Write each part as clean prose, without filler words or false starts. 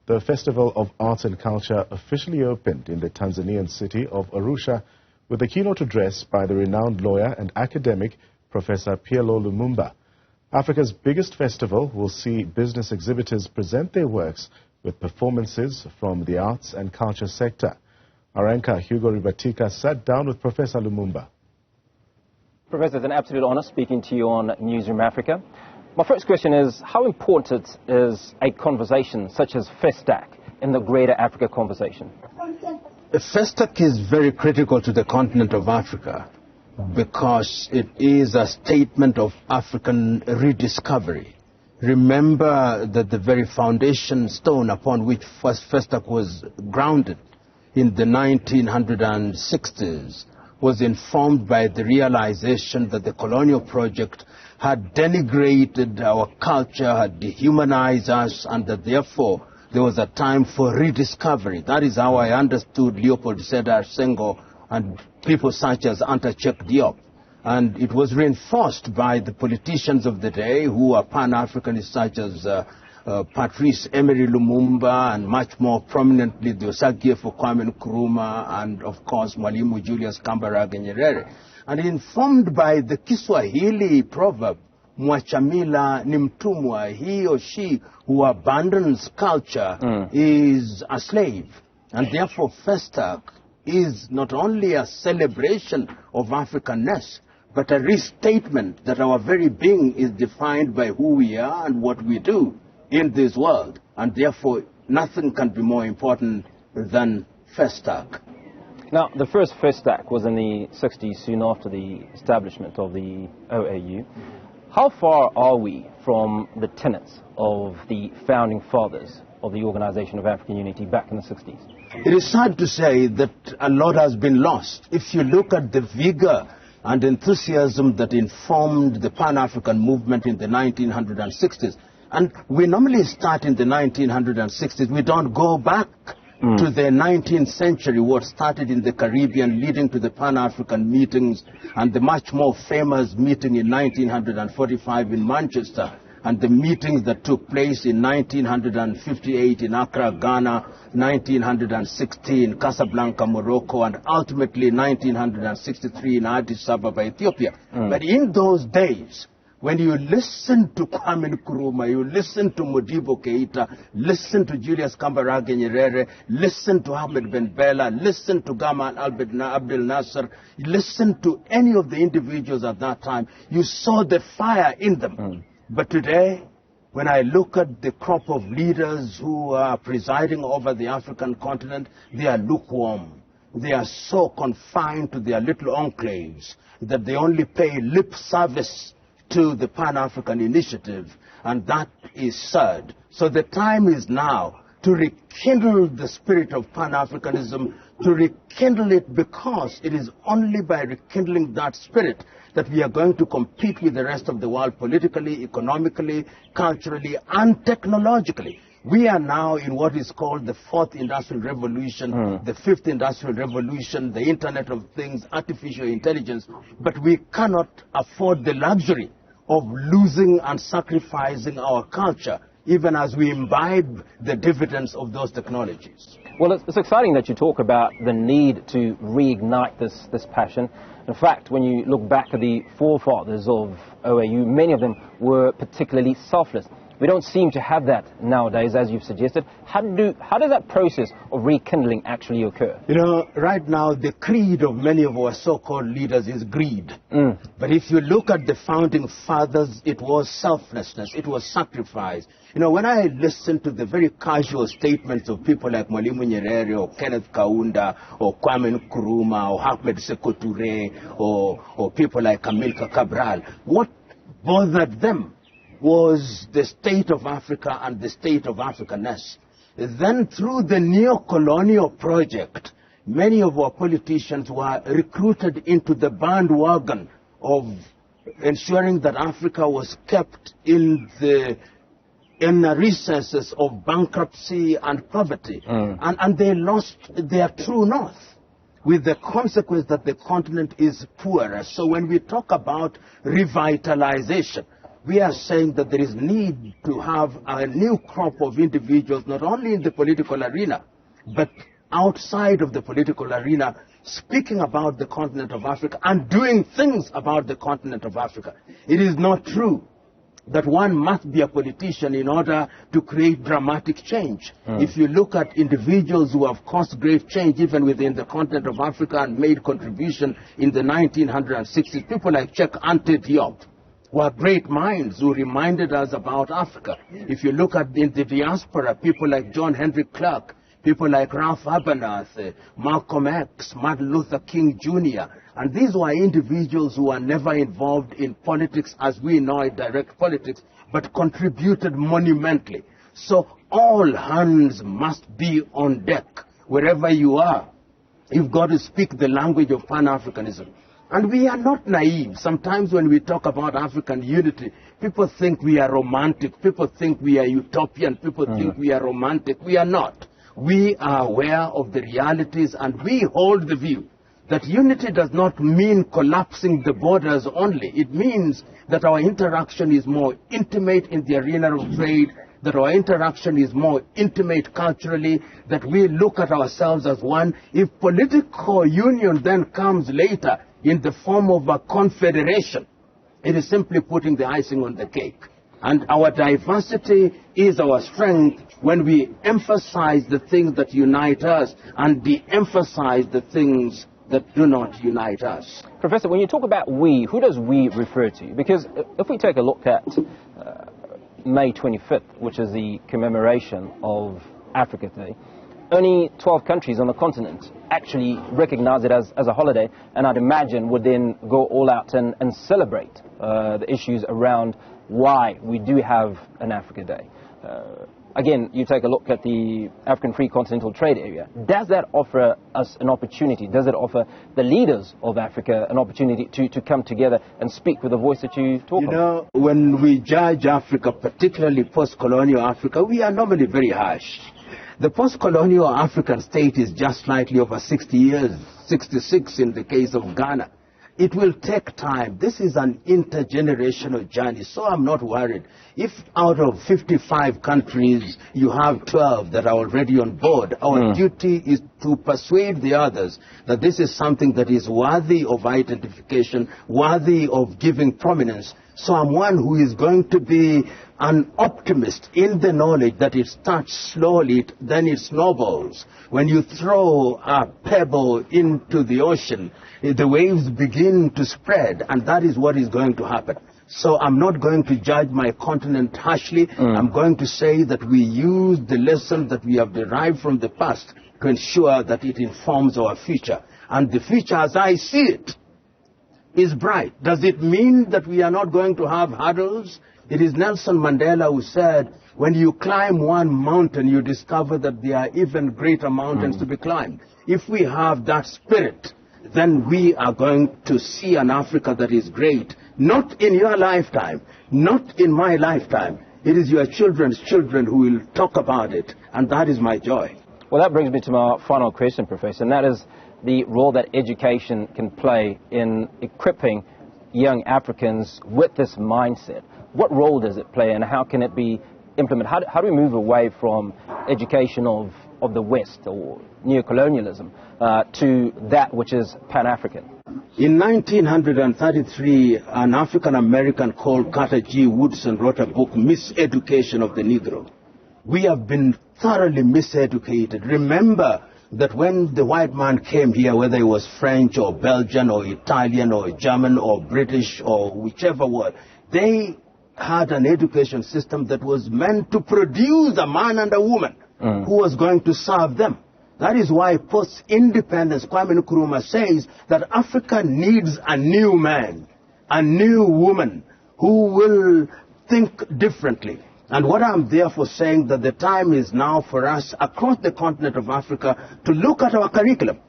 The Festival of Arts and Culture officially opened in the Tanzanian city of Arusha with a keynote address by the renowned lawyer and academic Professor PLO Lumumba. Africa's biggest festival will see business exhibitors present their works with performances from the arts and culture sector. Our anchor Hugo Ribatika sat down with Professor Lumumba. Professor, it's an absolute honor speaking to you on Newsroom Africa. My first question is, how important is a conversation such as FESTAC in the greater Africa conversation? FESTAC is very critical to the continent of Africa because it is a statement of African rediscovery. Remember that the very foundation stone upon which FESTAC was grounded in the 1960s was informed by the realization that the colonial project had denigrated our culture, had dehumanized us, and that therefore there was a time for rediscovery. That is how I understood Leopold Sedar Senghor and people such as Anta Chek Diop. And it was reinforced by the politicians of the day who are Pan-Africanists such as Patrice Emery Lumumba and much more prominently the Osagyefo Kwame Nkrumah and of course Mwalimu Julius Kambarage Nyerere. And informed by the Kiswahili proverb, Mwachamila ni mtumwa, he or she who abandons culture is a slave. And therefore FESTAC is not only a celebration of Africanness, but a restatement that our very being is defined by who we are and what we do in this world. And therefore nothing can be more important than FESTAC. Now, the first FESTAC was in the 60s, soon after the establishment of the OAU. How far are we from the tenets of the founding fathers of the Organization of African Unity back in the 60s? It is sad to say that a lot has been lost. If you look at the vigor and enthusiasm that informed the Pan-African movement in the 1960s, and we normally start in the 1960s, we don't go back to the 19th century, what started in the Caribbean, leading to the Pan-African meetings and the much more famous meeting in 1945 in Manchester, and the meetings that took place in 1958 in Accra, Ghana, 1960 in Casablanca, Morocco, and ultimately 1963 in Addis Ababa, Ethiopia. But in those days, when you listen to Kwame Nkrumah, you listen to Modibo Keita, listen to Julius Kambarage Nyerere, listen to Ahmed Ben Bella, listen to Gamal Abdel Nasser, listen to any of the individuals at that time, you saw the fire in them. But today, when I look at the crop of leaders who are presiding over the African continent, they are lukewarm. They are so confined to their little enclaves that they only pay lip service to the Pan-African initiative, and that is sad. So the time is now to rekindle the spirit of Pan-Africanism, to rekindle it, because it is only by rekindling that spirit that we are going to compete with the rest of the world politically, economically, culturally, and technologically. We are now in what is called the fourth industrial revolution, the fifth industrial revolution, the Internet of Things, artificial intelligence, but we cannot afford the luxury of losing and sacrificing our culture, even as we imbibe the dividends of those technologies. Well, it's exciting that you talk about the need to reignite this passion. In fact, when you look back at the forefathers of OAU, many of them were particularly selfless. We don't seem to have that nowadays, as you've suggested. How does that process of rekindling actually occur? You know, right now, the creed of many of our so-called leaders is greed. But if you look at the founding fathers, it was selflessness, it was sacrifice. You know, when I listen to the very casual statements of people like Mwalimu Nyerere or Kenneth Kaunda or Kwame Nkrumah or Ahmed Sekou Touré or people like Amilcar Cabral, what bothered them was the state of Africa and the state of Africanness. Then through the neo-colonial project, many of our politicians were recruited into the bandwagon of ensuring that Africa was kept in the recesses of bankruptcy and poverty. And they lost their true north, with the consequence that the continent is poorer. So when we talk about revitalization, we are saying that there is need to have a new crop of individuals, not only in the political arena, but outside of the political arena, speaking about the continent of Africa and doing things about the continent of Africa. It is not true that one must be a politician in order to create dramatic change. If you look at individuals who have caused great change even within the continent of Africa and made contribution in the 1960s, people like Cheikh Anta Diop were great minds who reminded us about Africa. If you look at in the diaspora, people like John Henry Clark, people like Ralph Abernathy, Malcolm X, Martin Luther King Jr., and these were individuals who were never involved in politics as we know it, direct politics, but contributed monumentally. So all hands must be on deck wherever you are. You've got to speak the language of Pan-Africanism. And we are not naive. Sometimes when we talk about African unity, people think we are romantic, people think we are utopian, people think we are romantic. We are not. We are aware of the realities, and we hold the view that unity does not mean collapsing the borders only. It means that our interaction is more intimate in the arena of trade, that our interaction is more intimate culturally, that we look at ourselves as one. If political union then comes later in the form of a confederation, it is simply putting the icing on the cake. And our diversity is our strength when we emphasize the things that unite us and de-emphasize the things that do not unite us. Professor, when you talk about we, who does we refer to? Because if we take a look at May 25th, which is the commemoration of Africa Day, only 12 countries on the continent actually recognize it as a holiday, and I'd imagine would then go all out and celebrate the issues around why we do have an Africa Day. Again, you take a look at the African Free Continental Trade Area. Does that offer us an opportunity? Does it offer the leaders of Africa an opportunity to come together and speak with the voice that you talk about? You know, when we judge Africa, particularly post-colonial Africa, we are normally very harsh. The post-colonial African state is just slightly over 60 years, 66 in the case of Ghana. It will take time. This is an intergenerational journey, so I'm not worried. If out of 55 countries you have 12 that are already on board, our duty is to persuade the others that this is something that is worthy of identification, worthy of giving prominence. So I'm one who is going to be an optimist in the knowledge that it starts slowly, then it snowballs. When you throw a pebble into the ocean, the waves begin to spread, and that is what is going to happen. So I'm not going to judge my continent harshly. I'm going to say that we use the lessons that we have derived from the past to ensure that it informs our future. And the future, as I see it, is bright. Does it mean that we are not going to have hurdles? It is Nelson Mandela who said, when you climb one mountain, you discover that there are even greater mountains to be climbed. If we have that spirit, then we are going to see an Africa that is great. Not in your lifetime, not in my lifetime. It is your children's children who will talk about it, and that is my joy. Well, that brings me to my final question, Professor, and that is the role that education can play in equipping young Africans with this mindset. What role does it play, and how can it be implemented? How do we move away from education of the West or neocolonialism to that which is Pan-African? In 1933, an African-American called Carter G. Woodson wrote a book, Miseducation of the Negro. We have been thoroughly miseducated. Remember that when the white man came here, whether it was French or Belgian or Italian or German or British or whichever word, they had an education system that was meant to produce a man and a woman who was going to serve them. That is why post-independence, Kwame Nkrumah says that Africa needs a new man, a new woman who will think differently. And what I'm therefore saying that the time is now for us across the continent of Africa to look at our curriculum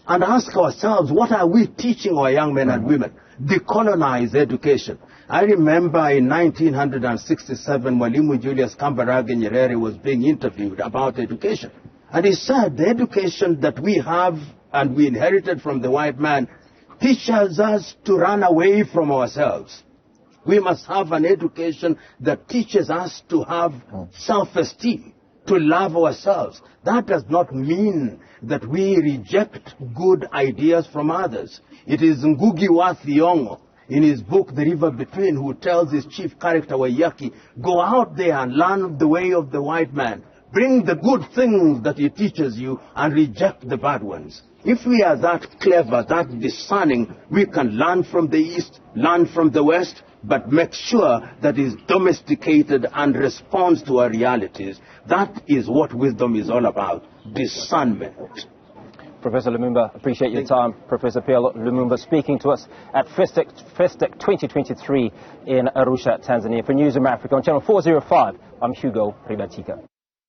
and ask ourselves, what are we teaching our young men and women? Decolonize education. I remember in 1967, Mwalimu Julius Kambarage Nyerere was being interviewed about education. And he said, the education that we have and we inherited from the white man teaches us to run away from ourselves. We must have an education that teaches us to have self-esteem, to love ourselves. That does not mean that we reject good ideas from others. It is Ngugi wa Thiong'o in his book, The River Between, who tells his chief character, Waiyaki, go out there and learn the way of the white man. Bring the good things that he teaches you and reject the bad ones. If we are that clever, that discerning, we can learn from the East, learn from the West, but make sure that is domesticated and responds to our realities. That is what wisdom is all about, discernment. Professor Lumumba, appreciate your time. Professor PLO Lumumba speaking to us at FESTAC 2023 in Arusha, Tanzania. For News of Africa on Channel 405, I'm Hugo Ribatika.